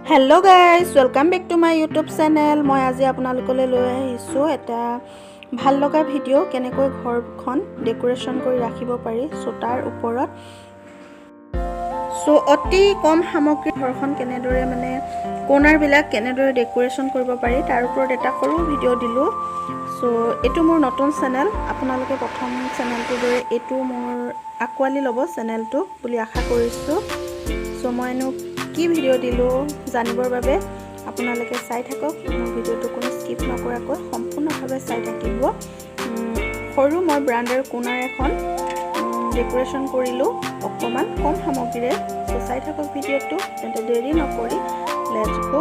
Hello guys, welcome back to my YouTube channel. মই আজি আপোনালোকলৈ লৈ আহিছো এটা ভাল লগা ভিডিও কেনেকৈ ঘৰখন ডেকোৰেশন কৰি ৰাখিব পাৰি সো তাৰ ওপৰত সো অতি কম সামগ্ৰী ঘৰখন কেনেদৰে মানে কোণাৰ বিলাক কেনেদৰে ডেকোৰেশন কৰিব পাৰি তাৰ ওপৰত এটা সৰু ভিডিও দিলো সো এটো মোৰ নতুন চেনেল আপোনালোকে প্ৰথম চেনেলটো দৰে এটো মোৰ আকোৱালি লব চেনেলটো বুলি আশা কৰিছো সো মইনো কি ভিডিও দিলো জানিবৰ বাবে আপোনালোকে চাই থাকক মোৰ ভিডিওটো কোনো স্কিপ নকৰাকৈ সম্পূৰ্ণভাৱে চাই থাকিব সৰু মই ব্ৰাণ্ডৰ কোণাৰ এখন ডেকোৰেশন কৰিলো অকমান কম সামগ্ৰীৰে সো চাই থাকক ভিডিওটো তেন্তে দেৰি নকৰি লেটস গো